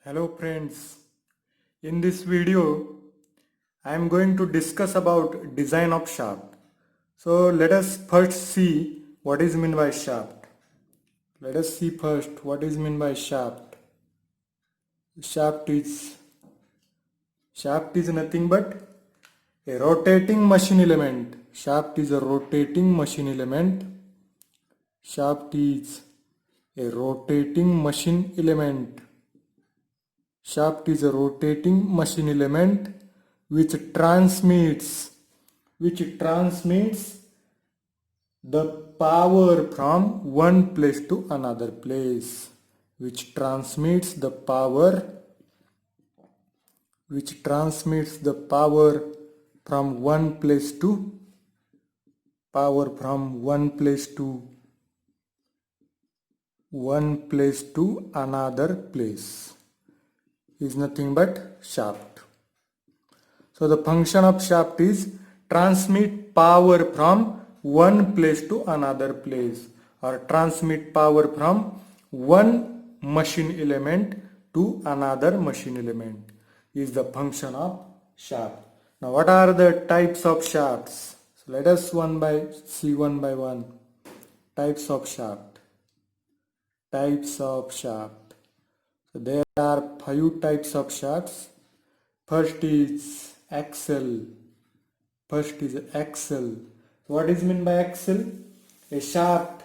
Hello friends, in this video I am going to discuss about design of shaft. So let us first see what is meant by shaft. Let us see first what is meant by shaft. Shaft is nothing but a rotating machine element. Shaft is a rotating machine element. Shaft is a rotating machine element. Shaft is a rotating machine element which transmits the power from one place to another place. Which transmits the power from one place to another place is nothing but shaft. So the function of shaft is transmit power from one place to another place, or transmit power from one machine element to another machine element is the function of shaft. Now what are the types of shafts? So let us see one by one. Types of shaft. So there are 5 types of shafts. First is axle. What is meant by axle? A shaft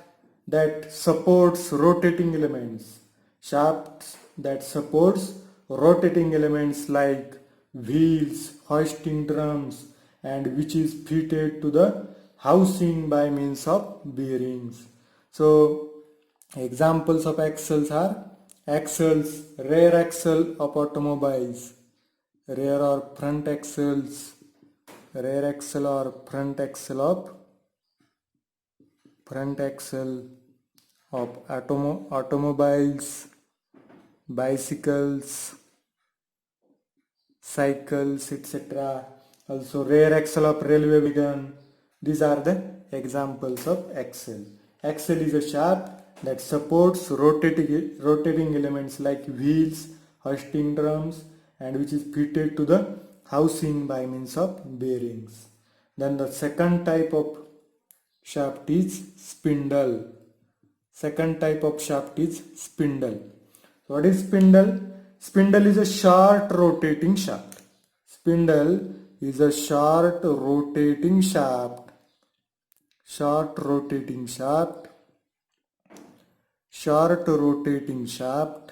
that supports rotating elements. Shafts that supports rotating elements like wheels, hoisting drums, and which is fitted to the housing by means of bearings. So examples of axles are rear axle of automobiles, rear or front axles, rear axle or front axle of automobiles, bicycles, cycles, etc. Also rear axle of railway wagon. These are the examples of axle. Axle is a shaft that supports rotating elements like wheels, hoisting drums, and which is fitted to the housing by means of bearings. Then the second type of shaft is spindle. What is spindle? Spindle is a short rotating shaft. Short rotating shaft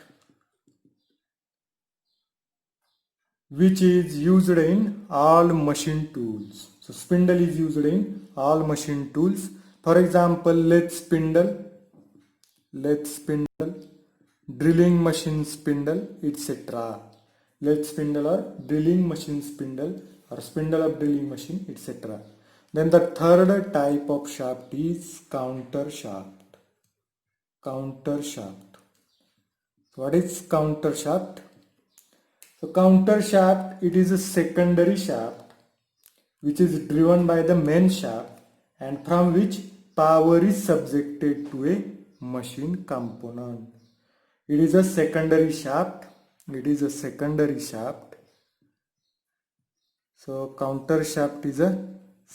which is used in all machine tools. So spindle is used in all machine tools. For example, lathe spindle, drilling machine spindle, etc. Lathe spindle or drilling machine spindle or spindle of drilling machine, etc. Then the third type of shaft is counter shaft. What is counter shaft? So counter shaft, it is a secondary shaft which is driven by the main shaft and from which power is subjected to a machine component. It is a secondary shaft. So counter shaft is a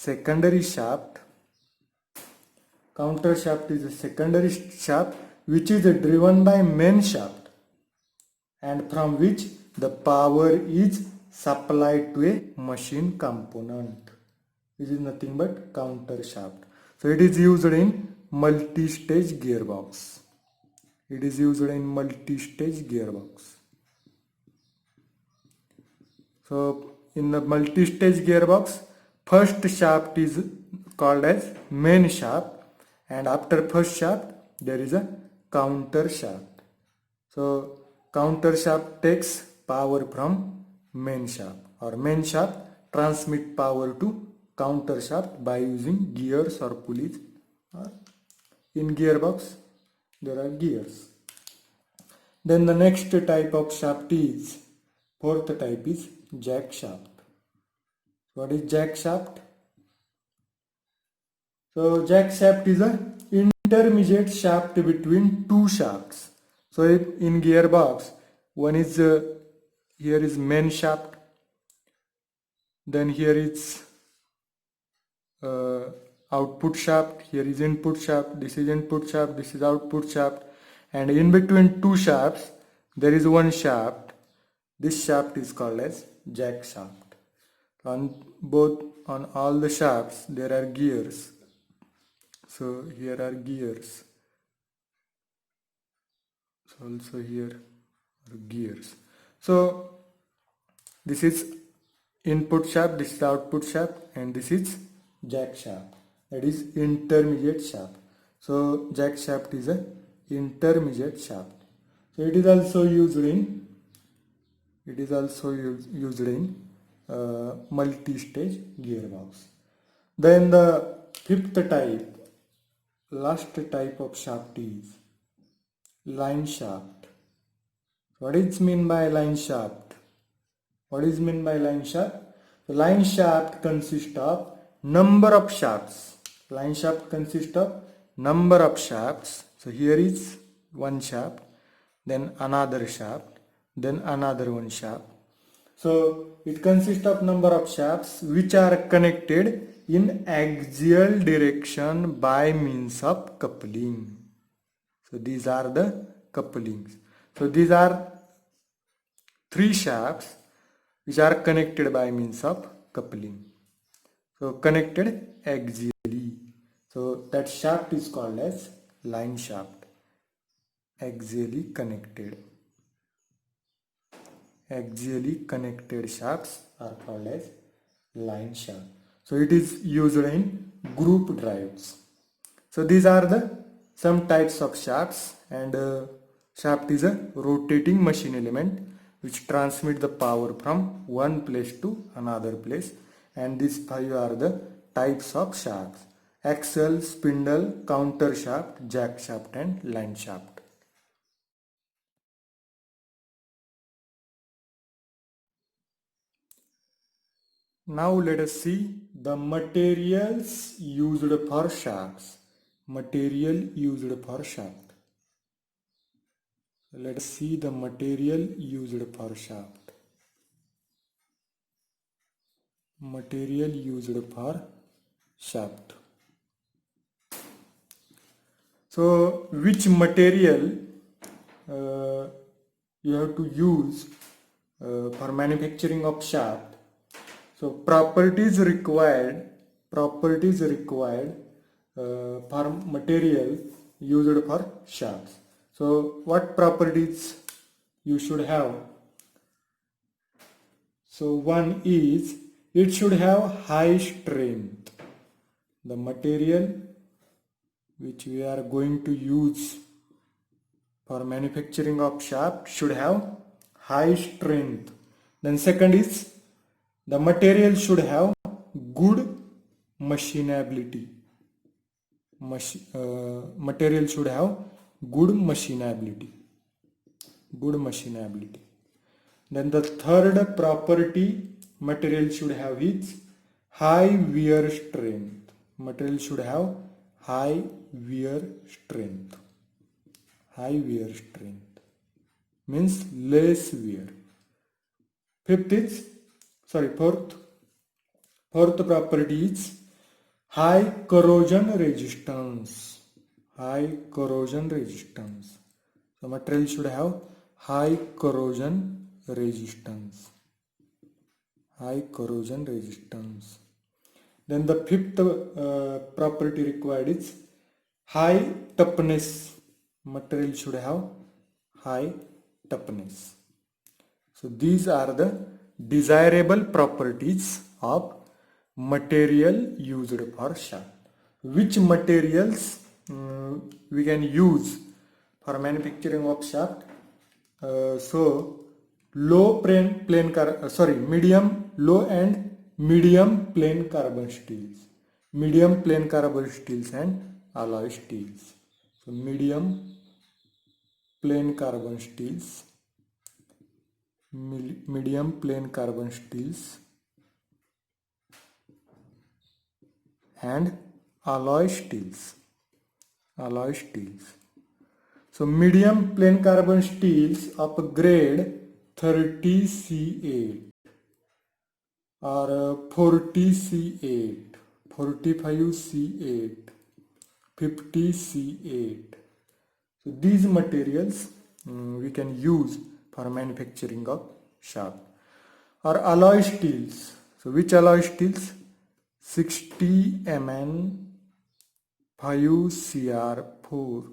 secondary shaft. Which is driven by main shaft and from which the power is supplied to a machine component. This is nothing but counter shaft. So it is used in multi-stage gearbox. So in the multi-stage gearbox, first shaft is called as main shaft, and after first shaft there is a counter shaft. So counter shaft takes power from main shaft, or main shaft transmit power to counter shaft by using gears or pulleys, or in gearbox there are gears. Then the next type of shaft is, fourth type is jack shaft. What is jack shaft? So jack shaft is an intermediate shaft between two shafts. So in gearbox One is here is main shaft, then here is output shaft, here is input shaft, this is input shaft, this is output shaft, and in between two shafts there is one shaft. This shaft is called as jack shaft. On all the shafts there are gears. So here are gears. So also here are gears. So this is input shaft, this is output shaft, and this is jack shaft. That is intermediate shaft. So jack shaft is a intermediate shaft. So it is also used in multi-stage gearbox. Then the fifth type, last type of shaft is line shaft. What is mean by line shaft? What is mean by line shaft? The line shaft consists of number of shafts. Line shaft consists of number of shafts. So here is one shaft, then another shaft, then another one shaft. So it consists of number of shafts which are connected in axial direction by means of coupling. So these are the couplings. So these are three shafts which are connected by means of coupling. So connected axially. So that shaft is called as line shaft. Axially connected. Axially connected shafts are called as line shaft. So it is used in group drives. So these are the some types of shafts, and shaft is a rotating machine element which transmit the power from one place to another place, and these five are the types of shafts: axle, spindle, counter shaft, jack shaft, and line shaft. Now let us see the materials used for shafts. Material used for shaft. Let us see the material used for shaft. Material used for shaft. So which material you have to use for manufacturing of shaft? So properties required for material used for shafts. So what properties you should have? So one is it should have high strength. The material which we are going to use for manufacturing of shaft should have high strength. Then second is the material should have good machinability. Material should have good machinability. Good machinability. Then the third property material should have is high wear strength. Material should have high wear strength. High wear strength means less wear. Fourth property is high corrosion resistance. High corrosion resistance. So material should have high corrosion resistance. High corrosion resistance. Then the fifth property required is high toughness. Material should have high toughness. So these are the desirable properties of material used for shaft. Which materials we can use for manufacturing of shaft? Low and medium plane carbon steels. Medium plane carbon steels and alloy steels. So medium plane carbon steels, medium plane carbon steels and alloy steels. So medium plain carbon steels of grade 30C8 or 40C8, 45C8, 50C8. So these materials we can use for manufacturing of shaft. Or alloy steels. So which alloy steels? 60Mn 5Cr4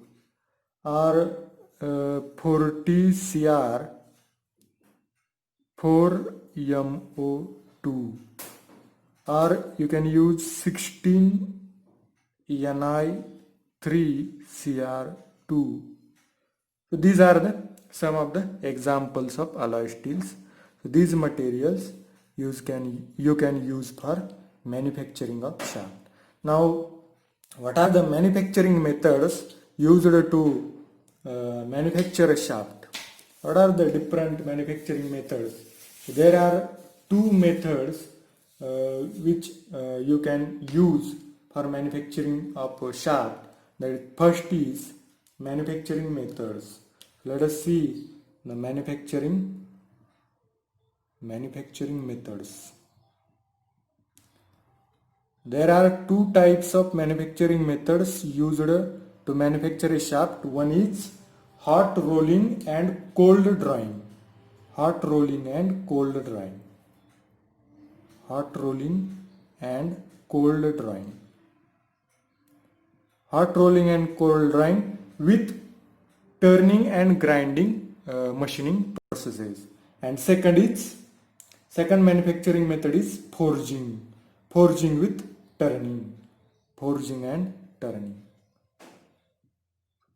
or 40Cr 4MO2, or you can use 16Ni 3Cr2. So these are some of the examples of alloy steels. So these materials you can use for manufacturing of shaft. Now, what are the manufacturing methods used to manufacture a shaft? What are the different manufacturing methods? There are two methods which you can use for manufacturing of a shaft. The first is manufacturing methods. Let us see the manufacturing methods. There are two types of manufacturing methods used to manufacture a shaft. One is hot rolling and cold drying. Hot rolling and cold drying. Hot rolling and cold drying. Hot rolling and cold drying with turning and grinding machining processes. And second manufacturing method is forging. Forging with turning. Forging and turning.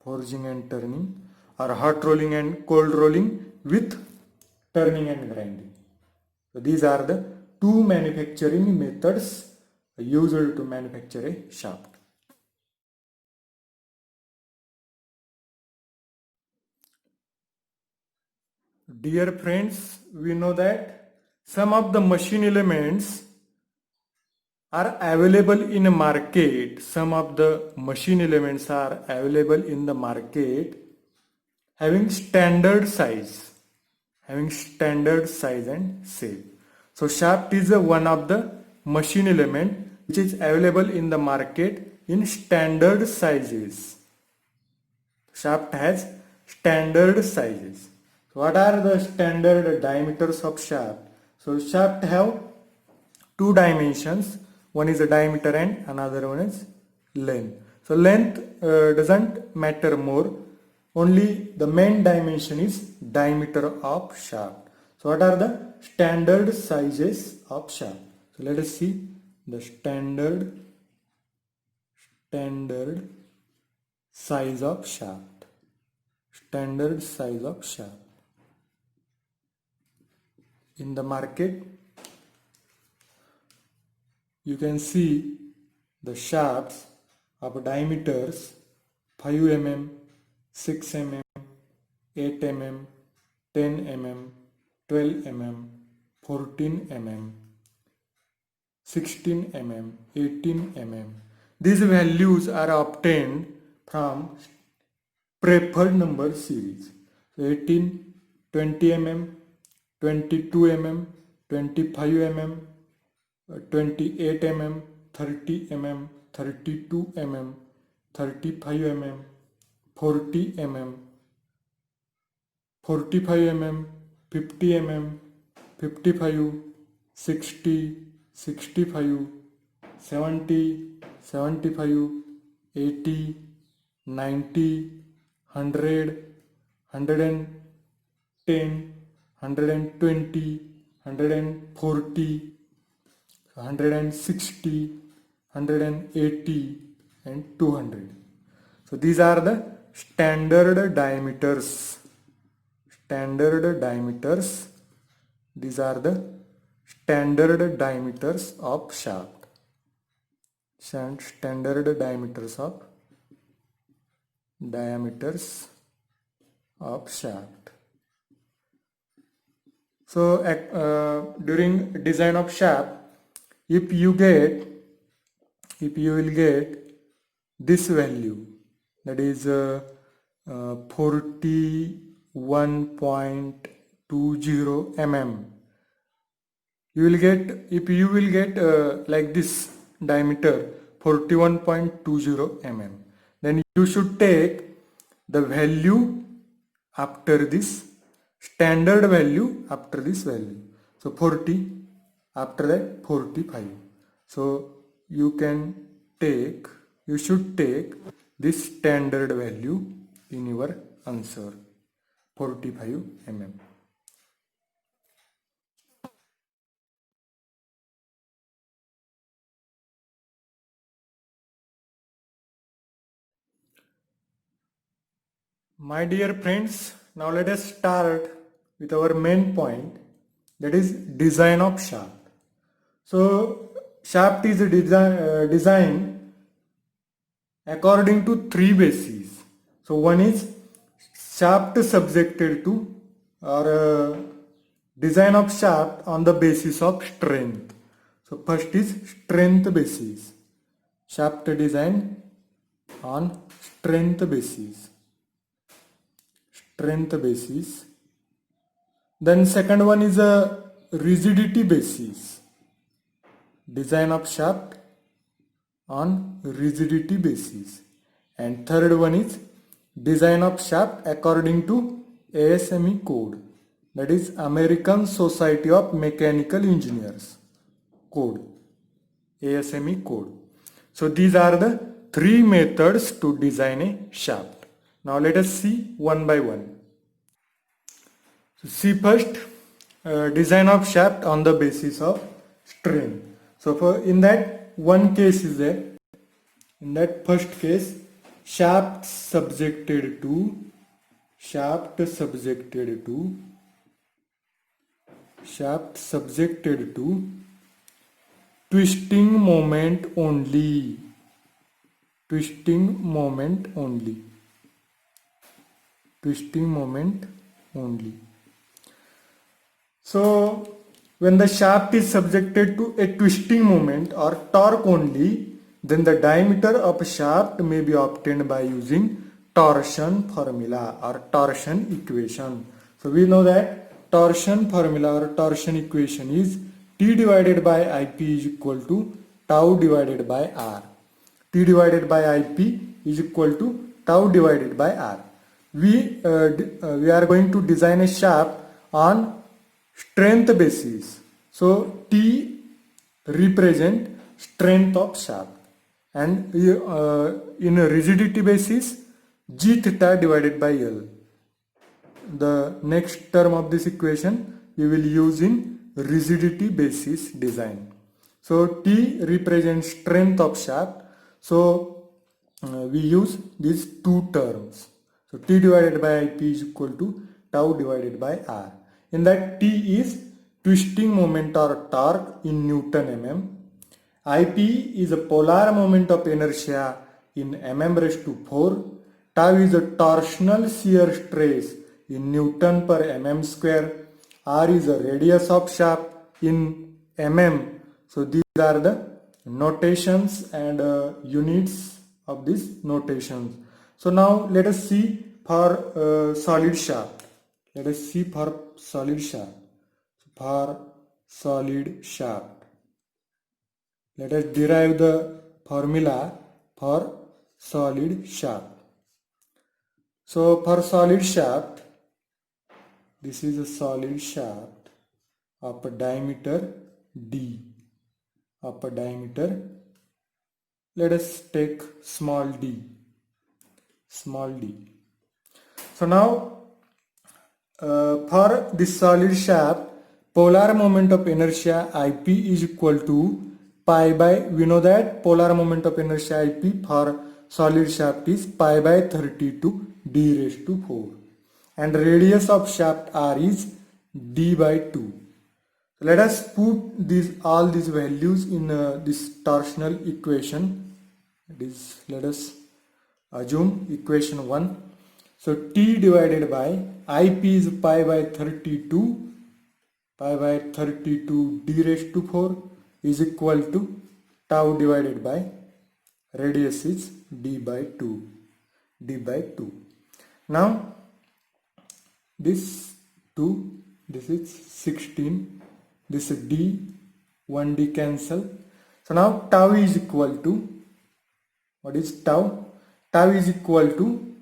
Forging and turning, or hot rolling and cold rolling with turning and grinding. So these are the two manufacturing methods used to manufacture a shaft. Dear friends, we know that some of the machine elements are available in a market. Some of the machine elements are available in the market having standard size and shape. So shaft is one of the machine element which is available in the market in standard sizes. Shaft has standard sizes. So what are the standard diameters of shaft? So shaft have two dimensions. One is the diameter and another one is length. So length doesn't matter more. Only the main dimension is diameter of shaft. So what are the standard sizes of shaft? So let us see the standard size of shaft. Standard size of shaft. In the market, you can see the shafts of diameters 5 mm, 6 mm, 8 mm, 10 mm, 12 mm, 14 mm, 16 mm, 18 mm. These values are obtained from preferred number series. So 18, 20 mm, 22 mm, 25 mm, 28 mm, 30 mm, 32 mm, 35 mm, 40 mm, 45 mm, 50 mm, 55, 60, 65, 70, 75, 80, 90, 100, 110, 120, 140, 160, 180 and 200. So these are the standard diameters. Standard diameters. These are the standard diameters of shaft. Standard diameters of shaft. So during design of shaft, if you will get this value, that is 41.20 mm. You will get, if you will get like this diameter 41.20 mm, then you should take the value after this standard value after this value. So 40, after that 45. So you should take this standard value in your answer, 45 mm. My dear friends, now let us start with our main point, that is design of shaft. So shaft is designed according to three bases. So one is shaft subjected to, or design of shaft on the basis of strength. So first is strength basis. Shaft design on strength basis. Strength basis. Then second one is a rigidity basis. Design of shaft on rigidity basis. And third one is design of shaft according to ASME code, that is American Society of Mechanical Engineers code, ASME code. So these are the three methods to design a shaft. Now let us see one by one. So see first, design of shaft on the basis of strength. So for in that one case is there. In that first case, shaft subjected to twisting moment only. Twisting moment only. So when the shaft is subjected to a twisting moment or torque only, then the diameter of shaft may be obtained by using torsion formula or torsion equation. So we know that torsion formula or torsion equation is T divided by IP is equal to tau divided by R. T divided by IP is equal to tau divided by R. We are going to design a shaft on strength basis. So T represent strength of shaft, and in a rigidity basis, G theta divided by L. The next term of this equation we will use in rigidity basis design. So T represents strength of shaft. So we use these two terms. So T divided by IP is equal to tau divided by R. In that T is twisting moment or torque in Newton mm. IP is a polar moment of inertia in mm raised to 4. Tau is a torsional shear stress in Newton per mm square. R is a radius of shaft in mm. So these are the notations and units of these notations. So now let us see for solid shaft. Let us see for solid shaft. For solid shaft, let us derive the formula for solid shaft. So for solid shaft, this is a solid shaft of a diameter D. Of a diameter, let us take small d. Small d. So now for this solid shaft, polar moment of inertia IP is equal to pi by, we know that polar moment of inertia IP for solid shaft is pi by 32 d raised to 4, and radius of shaft R is d by 2. Let us put all these values in this torsional equation. Let us assume equation 1. So T divided by IP is pi by 32 d raised to 4 is equal to tau divided by radius is d by 2. Now this 2, this is 16, this D, 1D cancel. So now tau is equal to, what is tau? Tau is equal to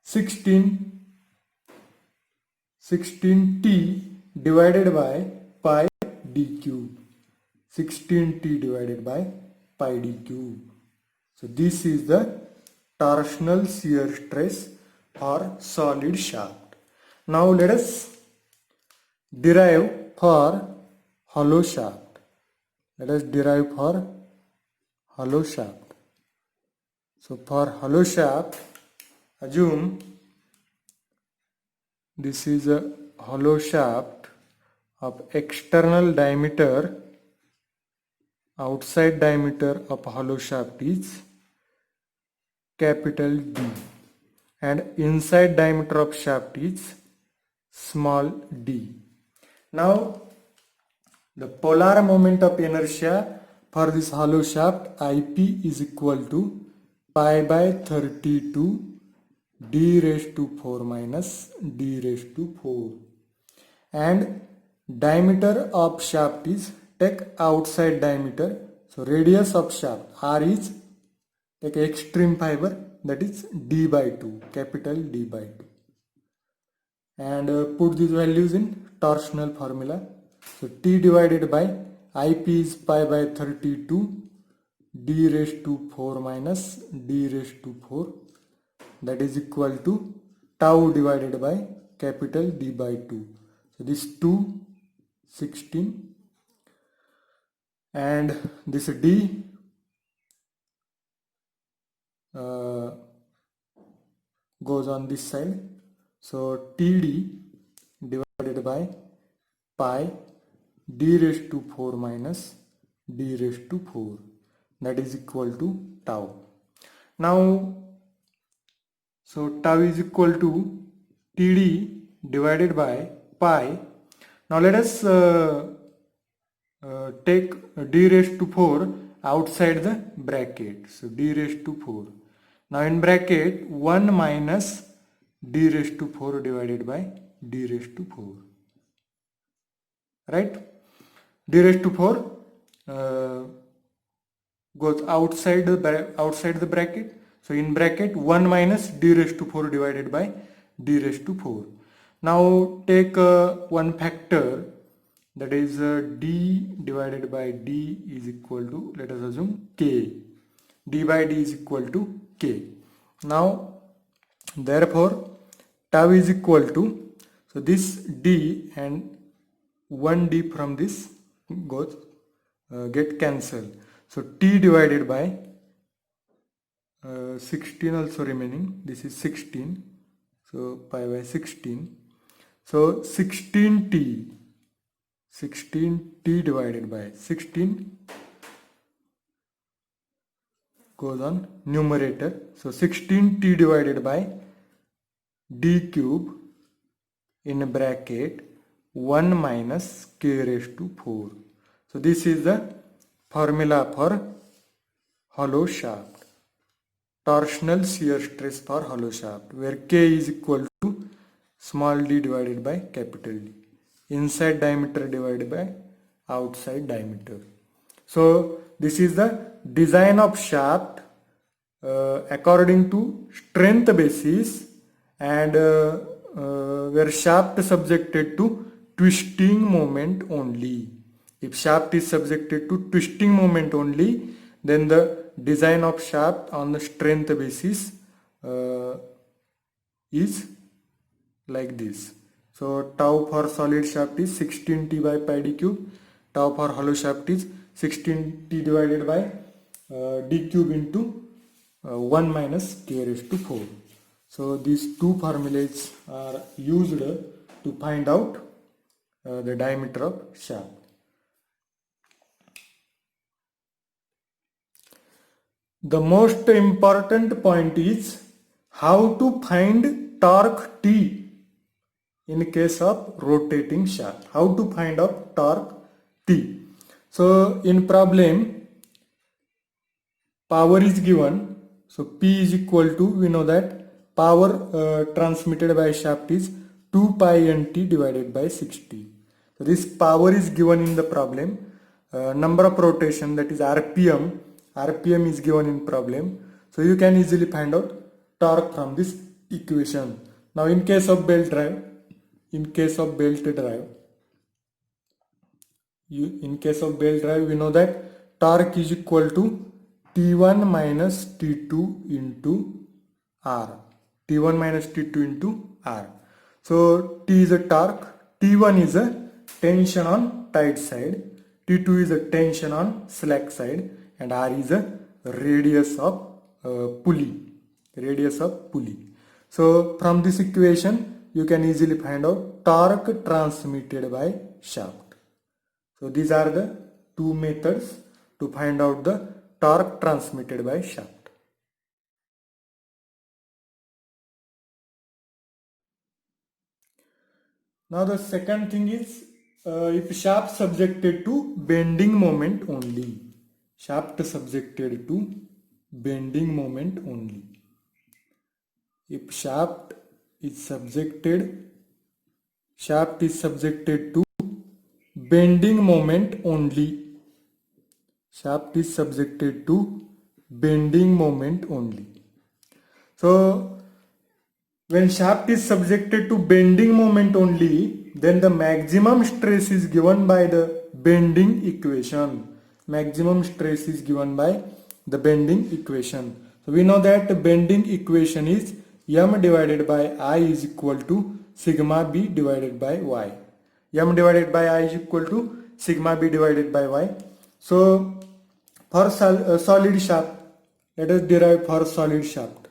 16t divided by pi d cube. 16t divided by pi d cube. So this is the torsional shear stress for solid shaft. Now let us derive for hollow shaft. Let us derive for hollow shaft. So for hollow shaft, assume this is a hollow shaft of external diameter. Outside diameter of hollow shaft is capital D, and inside diameter of shaft is small d. Now the polar moment of inertia for this hollow shaft IP is equal to pi by 32 d raised to 4 minus d raised to 4, and diameter of shaft is, take outside diameter, so radius of shaft R is, take extreme fiber, that is d by 2, capital D by 2, and put these values in torsional formula. So T divided by IP is pi by 32 d raised to 4 minus d raised to 4, that is equal to tau divided by capital D by 2. So this 2, 16, and this D goes on this side. So TD divided by pi d raised to 4 minus d raised to 4, that is equal to tau. Now, so tau is equal to TD divided by pi. Now let us take d raised to 4 outside the bracket. So d raised to 4. Now in bracket 1 minus d raised to 4 divided by d raised to 4. Right? D raised to 4 goes outside the bracket. So in bracket 1 minus d raised to 4 divided by d raised to 4. Now take one factor, that is d divided by d is equal to, let us assume k. D by d is equal to k. Now therefore tau is equal to, so this d and 1d from this goes get cancelled. So t divided by 16 also remaining, this is 16, so pi by 16, so 16t divided by 16 goes on numerator, so 16t divided by d cube in bracket 1 minus k raised to 4. So this is the formula for hollow shaft, torsional shear stress for hollow shaft, where k is equal to small d divided by capital D, inside diameter divided by outside diameter. So this is the design of shaft according to strength basis, and where shaft is subjected to twisting moment only. If shaft is subjected to twisting moment only, then the design of shaft on the strength basis is like this. So tau for solid shaft is 16t by pi d cube, tau for hollow shaft is 16t divided by d cube into 1 minus k raised to 4. So these two formulas are used to find out the diameter of shaft. The most important point is how to find torque T in case of rotating shaft. How to find out torque T. So in problem, power is given. So P is equal to, we know that power transmitted by shaft is 2 pi nt divided by 60. So this power is given in the problem. Number of rotation, that is RPM is given in problem. So you can easily find out torque from this equation. Now in case of belt drive, we know that torque is equal to T1 minus T2 into R. T1 minus T2 into R. So T is a torque, T1 is a tension on tight side, T2 is a tension on slack side, and R is a radius of pulley. So from this equation you can easily find out torque transmitted by shaft. So these are the two methods to find out the torque transmitted by shaft. Now the second thing is, if shaft subjected to bending moment only. Shaft subjected to bending moment only. If shaft is subjected to bending moment only. Shaft is subjected to bending moment only. So when shaft is subjected to bending moment only, then the maximum stress is given by the bending equation. Maximum stress is given by the bending equation. So we know that the bending equation is M divided by I is equal to sigma B divided by Y. M divided by I is equal to sigma B divided by Y. So for solid shaft, let us derive for solid shaft.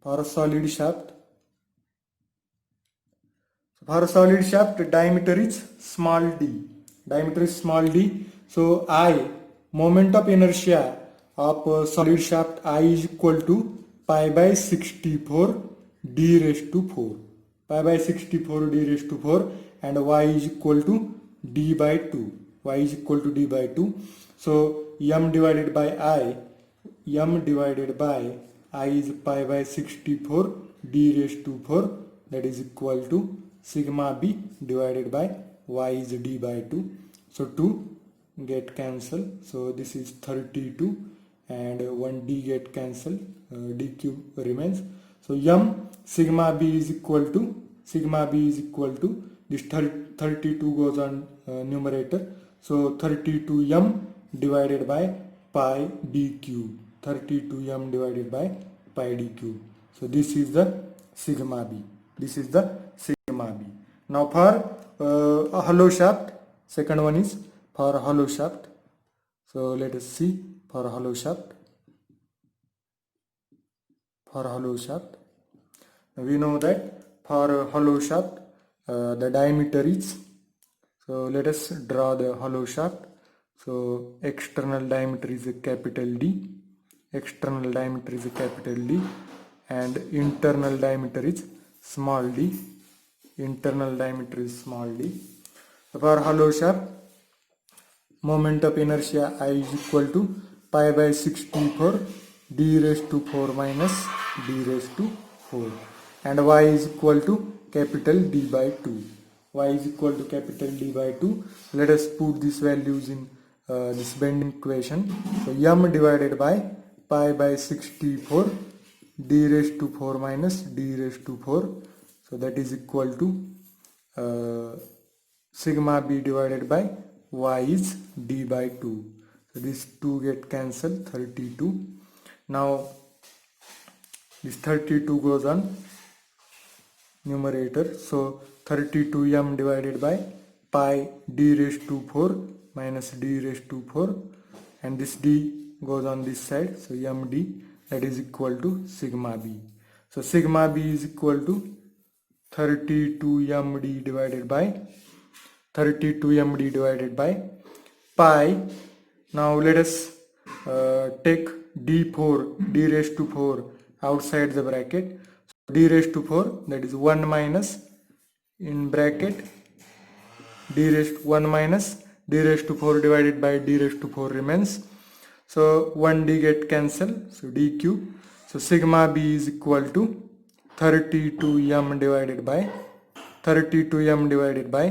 For solid shaft, diameter is small d. So I, moment of inertia of solid shaft, I is equal to pi by 64 d raised to 4. Pi by 64 d raised to 4, and Y is equal to d by 2. So M divided by I is pi by 64 d raised to 4, that is equal to sigma B divided by Y is d by 2. So 2 get cancelled. So this is 32 and 1d get cancelled. D cube remains. So M sigma B is equal to this 32 goes on numerator. So 32M divided by pi d cube. 32M divided by pi d cube. So this is the sigma B. Now for a hollow shaft, second one is for hollow shaft. So let us see for hollow shaft. We know that for hollow shaft the diameter is, so let us draw the hollow shaft. So external diameter is a capital D, and internal diameter is small d. For hollow shaft, moment of inertia I is equal to pi by 64 d raised to 4 minus d raised to 4, and Y is equal to capital D by 2. Let us put these values in this bending equation. So M divided by pi by 64 d raised to 4 minus d raised to 4, so that is equal to sigma B divided by Y is d by 2. So this 2 get cancelled, 32. Now this 32 goes on numerator. So 32M divided by pi d raised to 4 minus d raised to 4, and this d goes on this side. So MD, that is equal to sigma B. So sigma B is equal to 32MD divided by pi. Now let us take d4, d raised to 4 outside the bracket. So d raised to 4, that is 1 minus in bracket d raised 1 minus d raised to 4 divided by d raised to 4 remains. So 1d get cancelled, so d cube. So sigma B is equal to 32m divided by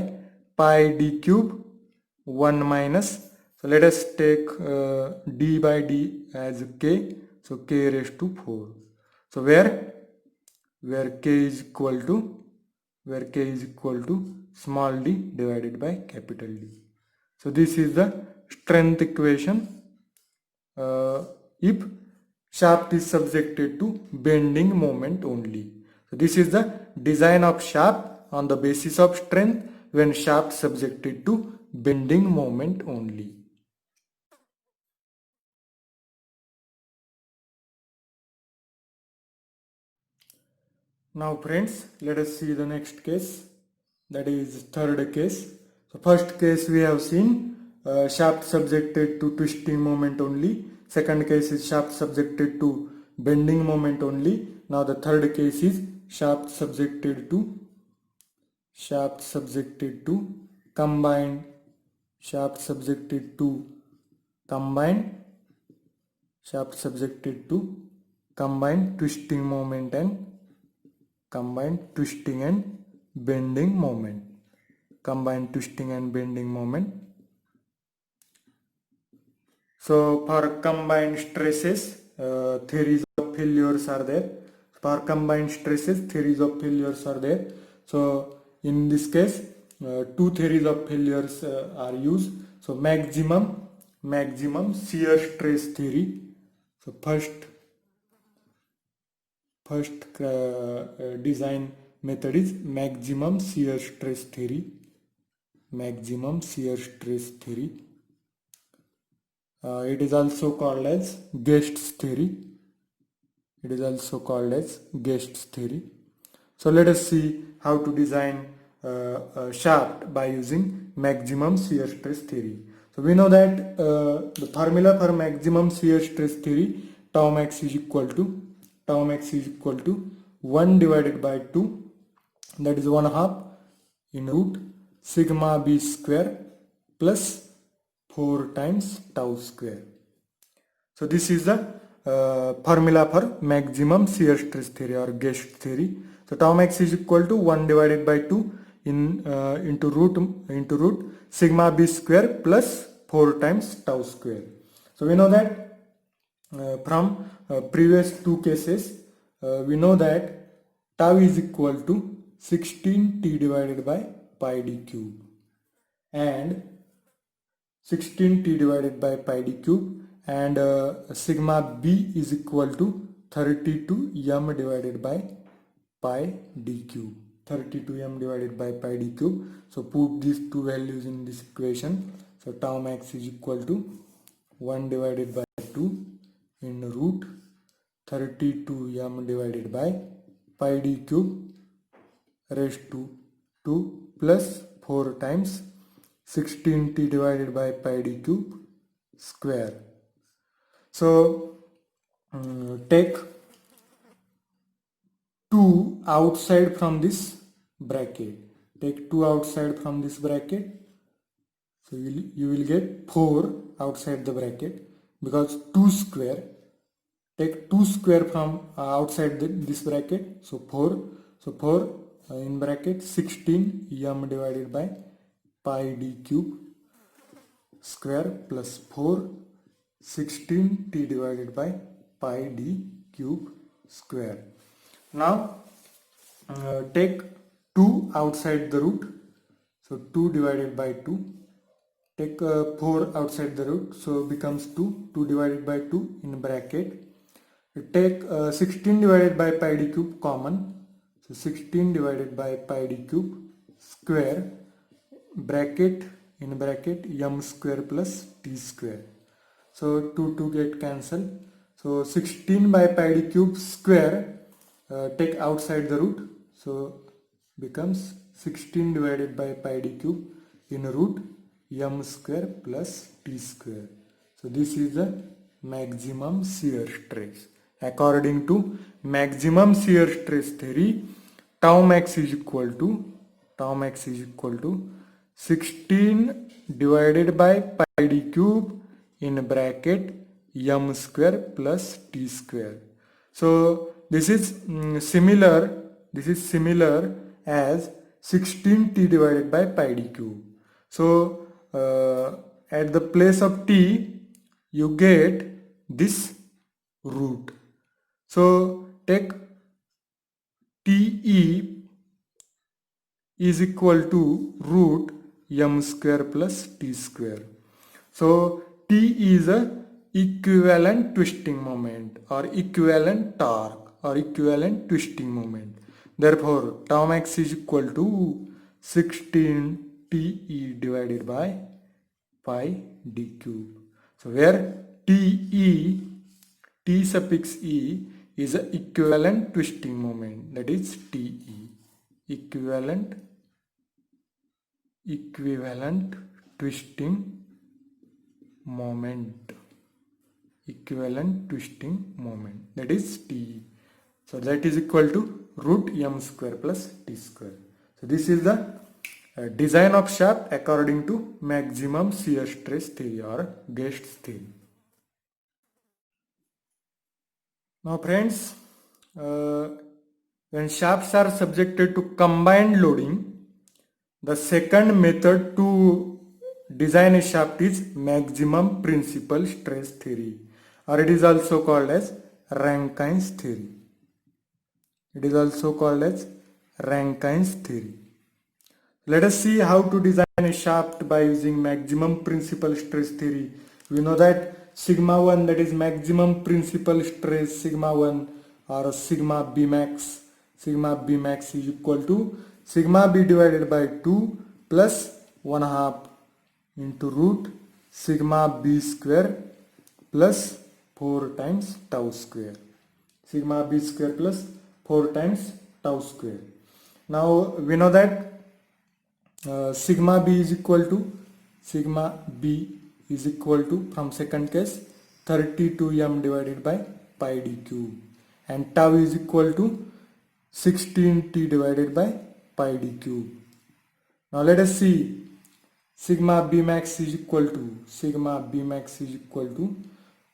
pi d cube 1 minus, so let us take d by d as k, so k raised to 4. So where k is equal to small d divided by capital D. So this is the strength equation if shaft is subjected to bending moment only. So this is the design of shaft on the basis of strength when shaft subjected to bending moment only. Now friends, let us see the next case, that is third case. So first case we have seen shaft subjected to twisting moment only. Second case is shaft subjected to bending moment only. Now the third case is shaft subjected to combined twisting moment and combined twisting and bending moment. So for combined stresses, theories of failures are there. So in this case, two theories of failures are used. So maximum shear stress theory. So first design method is maximum shear stress theory. It is also called as Guest's theory. So let us see how to design a shaft by using maximum shear stress theory. So we know that the formula for maximum shear stress theory, tau max is equal to 1 divided by 2, that is 1/2 in root sigma b square plus 4 times tau square. So this is the formula for maximum shear stress theory or Guest theory. So tau max is equal to 1 divided by 2 into root sigma b square plus 4 times tau square. So we know that from previous two cases, we know that tau is equal to 16t divided by pi d cube and 16t divided by pi d cube, and sigma b is equal to 32m divided by pi d cube. So put these two values in this equation. So tau max is equal to 1 divided by 2 in root 32m divided by pi d cube raised to 2 plus 4 times 16t divided by pi d cube square. So take 2 outside from this bracket. So you will get 4 outside the bracket, because 2 square. Take 2 square from outside this bracket. So 4. So 4 in bracket 16m divided by pi d cube square plus 4 16t divided by pi d cube square. Now take 2 outside the root. So 2 divided by 2. Take 4 outside the root. So becomes 2. 2 divided by 2 in bracket. Take 16 divided by pi d cube common. So 16 divided by pi d cube square bracket m square plus t square. So 2 get cancelled. So 16 by pi d cube square, take outside the root. So becomes 16 divided by pi d cube in root m square plus t square. So this is the maximum shear stress. According to maximum shear stress theory, tau max is equal to 16 divided by pi d cube in bracket m square plus t square. So this is similar as 16t divided by pi d cube. So at the place of t you get this root. So take te is equal to root m square plus t square. So T is a equivalent twisting moment or equivalent torque or equivalent twisting moment. Therefore, tau max is equal to 16 Te divided by pi d cube. So where T suffix E is a equivalent twisting moment, that is Te, equivalent twisting moment, that is T. So that is equal to root m square plus t square. So this is the design of shaft according to maximum shear stress theory or Guest's theory. Now friends, when shafts are subjected to combined loading, the second method to design a shaft is maximum principal stress theory, or it is also called as Rankine's theory. Let us see how to design a shaft by using maximum principal stress theory. We know that sigma 1, that is maximum principal stress, sigma 1 or sigma b max is equal to sigma b divided by 2 plus 1 half into root sigma b square plus 4 times tau square. Sigma b square plus 4 times tau square. Now we know that sigma b is equal to from second case 32m divided by pi d cube, and tau is equal to 16t divided by pi d cube. Now let us see, sigma b max is equal to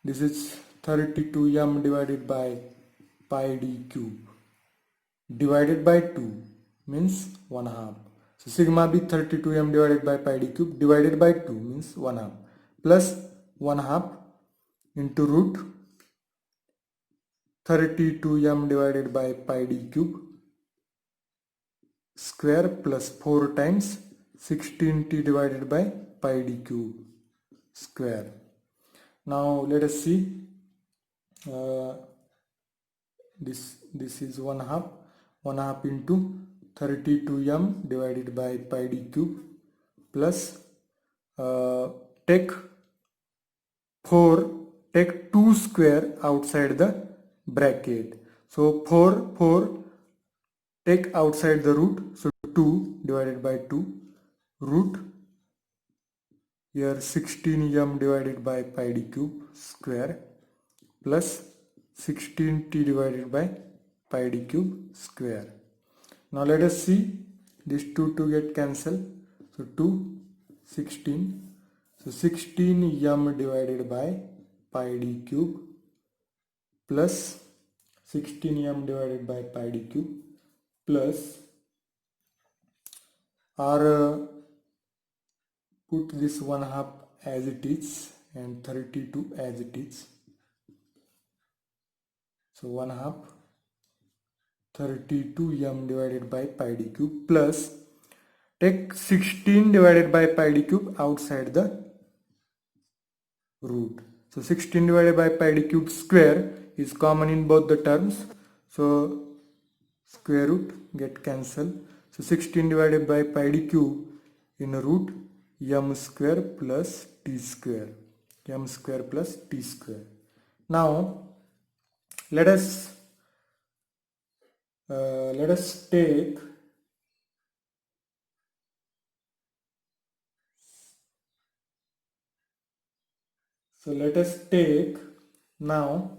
this is 32m divided by pi d cube divided by 2 means 1 half. So sigma b 32m divided by pi d cube divided by 2 means 1 half plus 1 half into root 32m divided by pi d cube square plus 4 times 16t divided by pi d cube square. Now let us see, this is 1 half into 32m divided by pi d cube plus take 2 square outside the bracket. So 4 take outside the root, so 2 divided by 2 root here 16m divided by pi d cube square plus 16t divided by pi d cube square. Now let us see, these 2 get cancelled, so 2 16, so 16m divided by pi d cube plus 16m divided by pi d cube plus, or put this 1 half as it is and 32 as it is. So 1 half 32m divided by pi d cube plus take 16 divided by pi d cube outside the root. So 16 divided by pi d cube square is common in both the terms. So square root get cancelled. So 16 divided by pi d cube in root m square plus t square. Now let us take now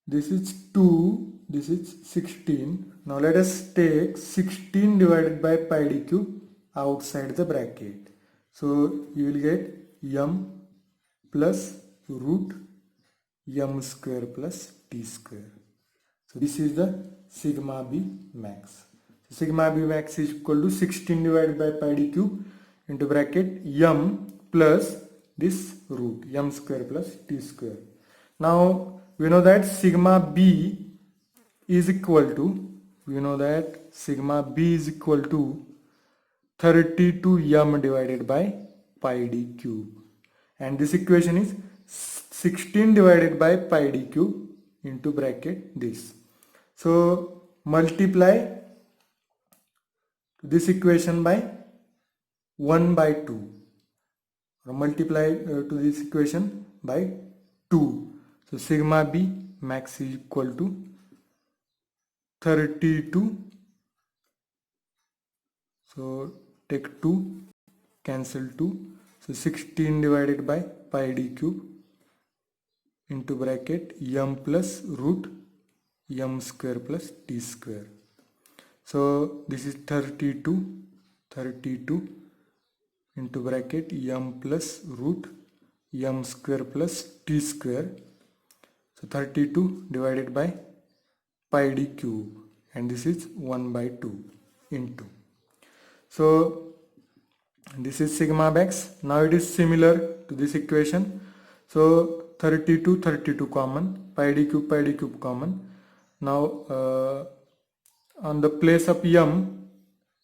this is 2, this is 16. Now let us take 16 divided by pi d cube outside the bracket. So you will get m plus root m square plus t square. So this is the sigma b max. So sigma b max is equal to 16 divided by pi d cube into bracket m plus this root m square plus t square. Now we know that sigma b is equal to 32m divided by pi d cube, and this equation is 16 divided by pi d cube into bracket this. So multiply this equation by 1 by 2, or multiply to this equation by 2. So sigma b max is equal to 32. So take 2, cancel 2. So 16 divided by pi d cube into bracket m plus root m square plus t square. So this is 32 into bracket m plus root m square plus t square. So 32 divided by pi d cube, and this is 1 by 2 into. So this is sigma max. Now it is similar to this equation. So 32 common, pi d cube common. Now on the place of m,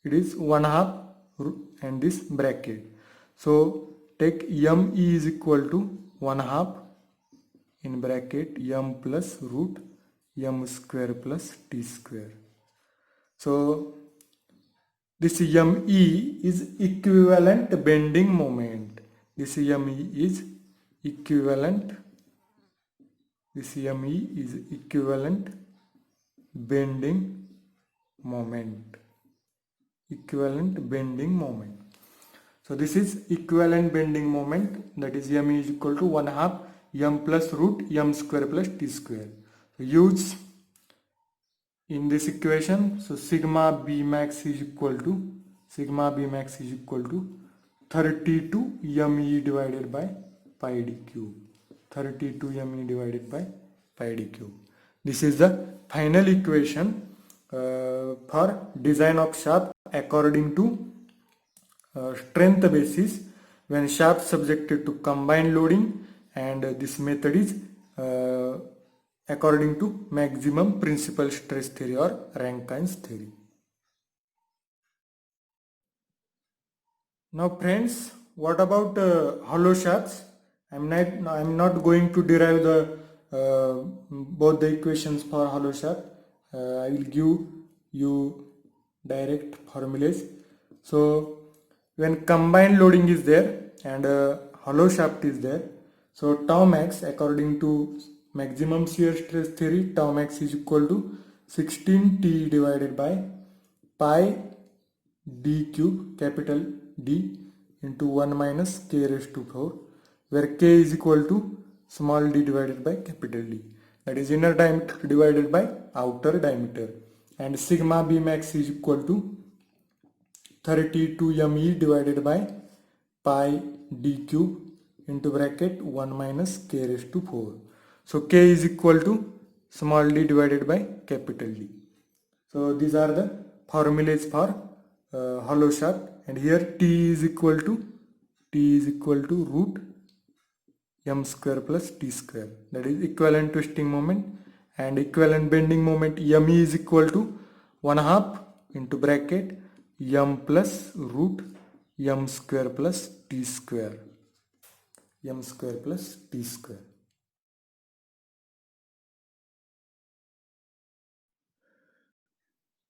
it is 1/2 and this bracket. So take m is equal to 1/2 in bracket m plus root m square plus t square. So this me is equivalent bending moment. This me is equivalent bending moment. So this is equivalent bending moment, that is m is equal to 1/2 m plus root m square plus t square. So use in this equation. So sigma b max is equal to 32 me divided by pi d cube. 32 me divided by pi d cube. This is the final equation for design of shaft according to strength basis when shaft subjected to combined loading, and this method is according to maximum principal stress theory or Rankine's theory. Now friends, what about hollow shafts? I'm not going to derive the both the equations for hollow shaft. I will give you direct formulas. So when combined loading is there and hollow shaft is there, so tau max according to maximum shear stress theory, tau max is equal to 16t divided by pi d cube, capital D, into 1 minus k raised to 4, where k is equal to small d divided by capital D, that is inner diameter divided by outer diameter, and sigma b max is equal to 32 me divided by pi d cube into bracket 1 minus k raised to 4. So k is equal to small d divided by capital D. So these are the formulas for hollow shaft, and here t is equal to root m square plus t square, that is equivalent twisting moment, and equivalent bending moment me is equal to 1/2 into bracket m plus root m square plus t square.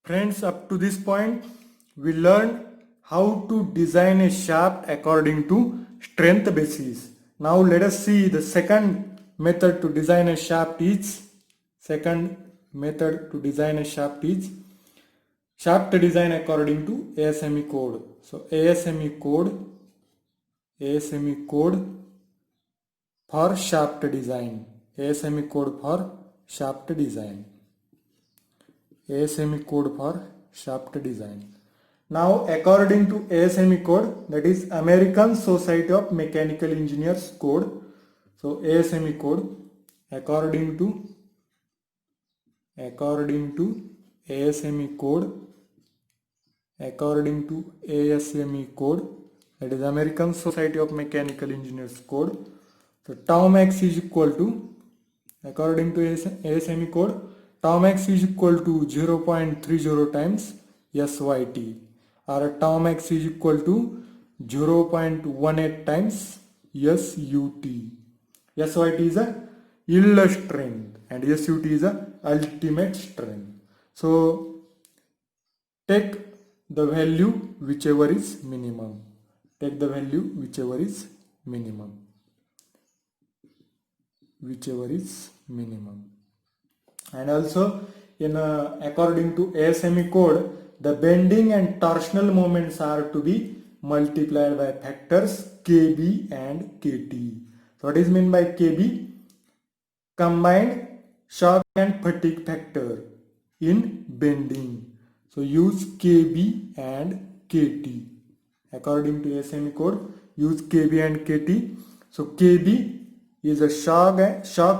Friends, up to this point we learned how to design a shaft according to strength basis. Now let us see the second method to design a shaft is shaft design according to ASME code. So ASME code for shaft design. ASME code for shaft design. Now according to ASME code, that is American Society of Mechanical Engineers code. So ASME code according to according to ASME code, according to ASME code, that is American Society of Mechanical Engineers code. So tau max is equal to, according to ASME code, tau max is equal to 0.30 times SYT, or tau max is equal to 0.18 times SUT. SYT is a yield strength and SUT is a ultimate strength. So take the value whichever is minimum. Take the value whichever is minimum. Whichever is minimum. And also in according to ASME code, the bending and torsional moments are to be multiplied by factors KB and KT. So what is meant by KB? Combined shock and fatigue factor in bending. So use KB and KT. According to ASME code, use KB and KT. So KB is a shock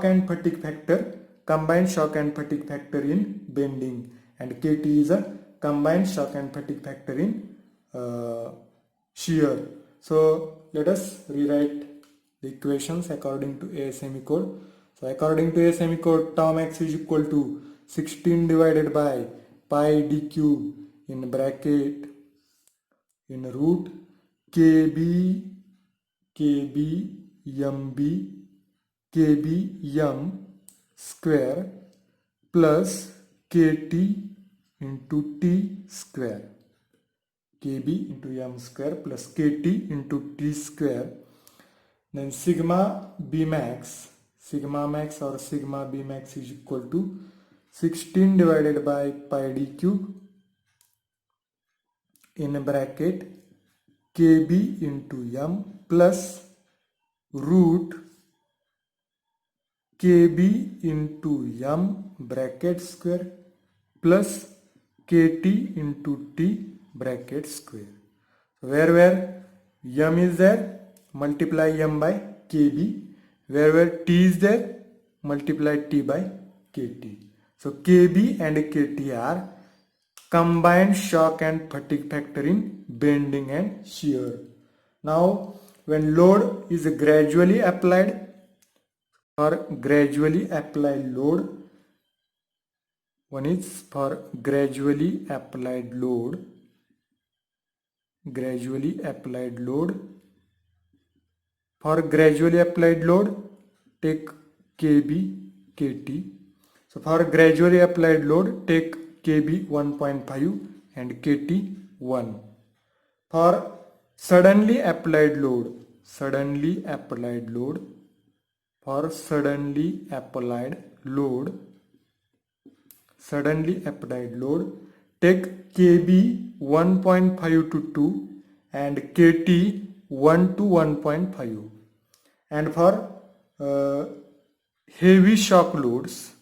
and fatigue factor, combined shock and fatigue factor in bending, and KT is a combined shock and fatigue factor in shear. So let us rewrite the equations according to ASME code. So according to ASME code, tau max is equal to 16 divided by pi d cube in bracket in root KB MB kbm square plus kt into t square, kb into m square plus kt into t square. Then sigma max or sigma b max is equal to 16 divided by pi d cube in bracket kb into m plus root kb into m bracket square plus kt into t bracket square. Where m is there, multiply m by kb. Where t is there, multiply t by kt. So kb and kt are combined shock and fatigue factor in bending and shear. Now when load is gradually applied, for gradually applied load, one is for gradually applied load, for gradually applied load take kb kt. So for gradually applied load take kb 1.5 and kt 1. For suddenly applied load take kb 1.5 to 2 and kt 1 to 1.5. And for heavy shock loads,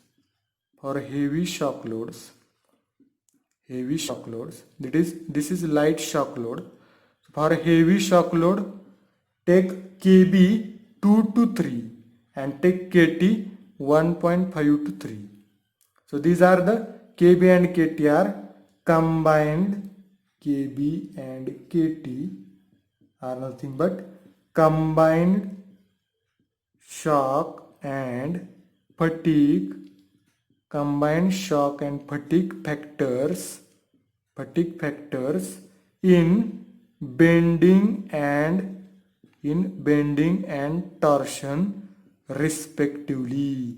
this is light shock load. For heavy shock load take kb 2 to 3 and take kt 1.5 to 3. So these are the kb and kt are combined. Kb and kt are nothing but combined shock and fatigue factors in bending and torsion respectively.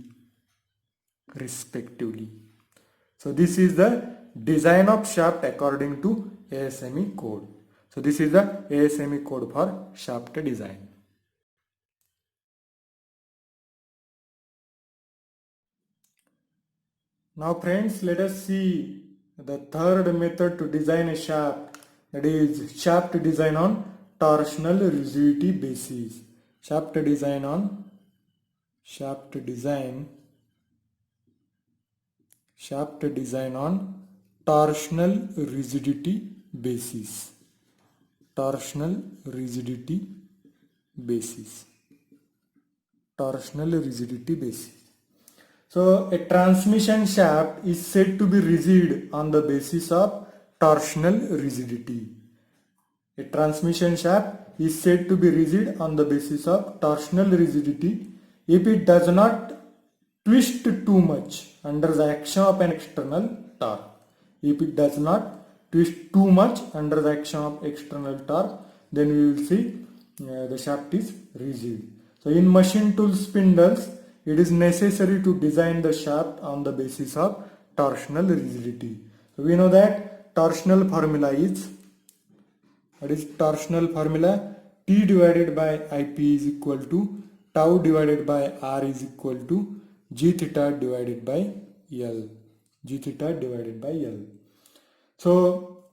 So this is the design of shaft according to ASME code. So this is the ASME code for shaft design. Now friends, let us see the third method to design a shaft, that is shaft design on torsional rigidity basis. Shaft design on torsional rigidity basis. So a transmission shaft is said to be rigid on the basis of torsional rigidity. A transmission shaft is said to be rigid on the basis of torsional rigidity if it does not twist too much under the action of an external torque. If it does not twist too much under the action of external torque, then we will see the shaft is rigid. So in machine tool spindles, it is necessary to design the shaft on the basis of torsional rigidity. So we know that torsional formula is, what is torsional formula? T divided by IP is equal to tau divided by R is equal to G theta divided by L. G theta divided by L. So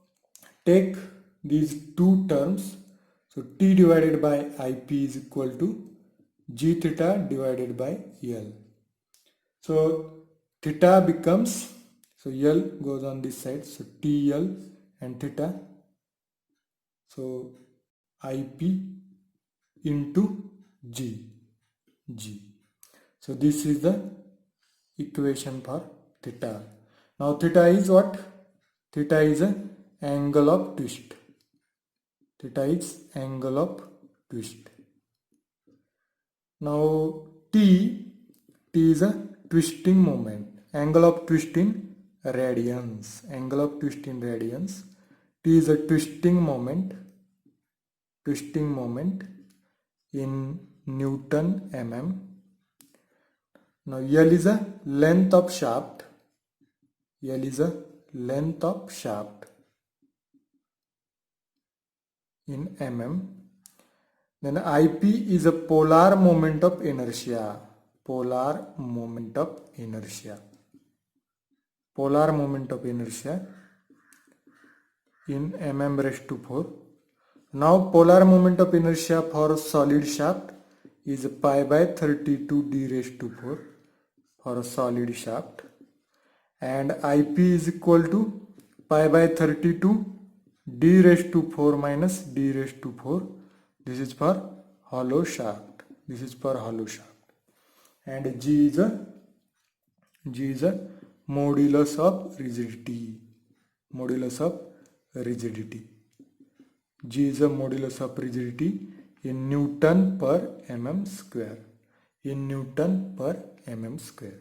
take these two terms. So T divided by IP is equal to G theta divided by L. So theta becomes, so L goes on this side, so TL and theta. So IP into G. So this is the equation for theta. Now theta is what? Theta is an angle of twist. Theta is angle of twist. Now T is a twisting moment. Angle of twist in radians. Angle of twist in radians. T is a twisting moment in Newton mm. Now L is a length of shaft. L is a length of shaft in mm. Then IP is a polar moment of inertia. Polar moment of inertia. Polar moment of inertia in mm raised to 4. Now polar moment of inertia for solid shaft is pi by 32 d raised to 4 for a solid shaft, and IP is equal to pi by 32 d raised to 4 minus d raised to 4. This is for hollow shaft. This is for hollow shaft. And G is a modulus of rigidity. Modulus of rigidity. G is a modulus of rigidity in Newton per mm square. In Newton per mm square.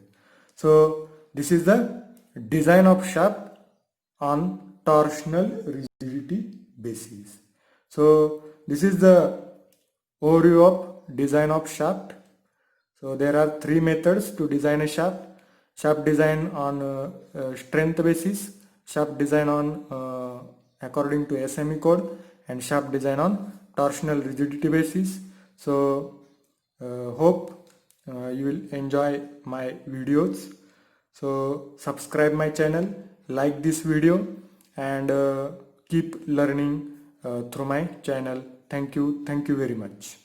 So this is the design of shaft on torsional rigidity basis. So this is the overview of design of shaft. So there are three methods to design a shaft. Shaft design on strength basis, shaft design on according to SME code, and shaft design on torsional rigidity basis. So hope you will enjoy my videos. So subscribe my channel, like this video, and keep learning through my channel. Thank you very much.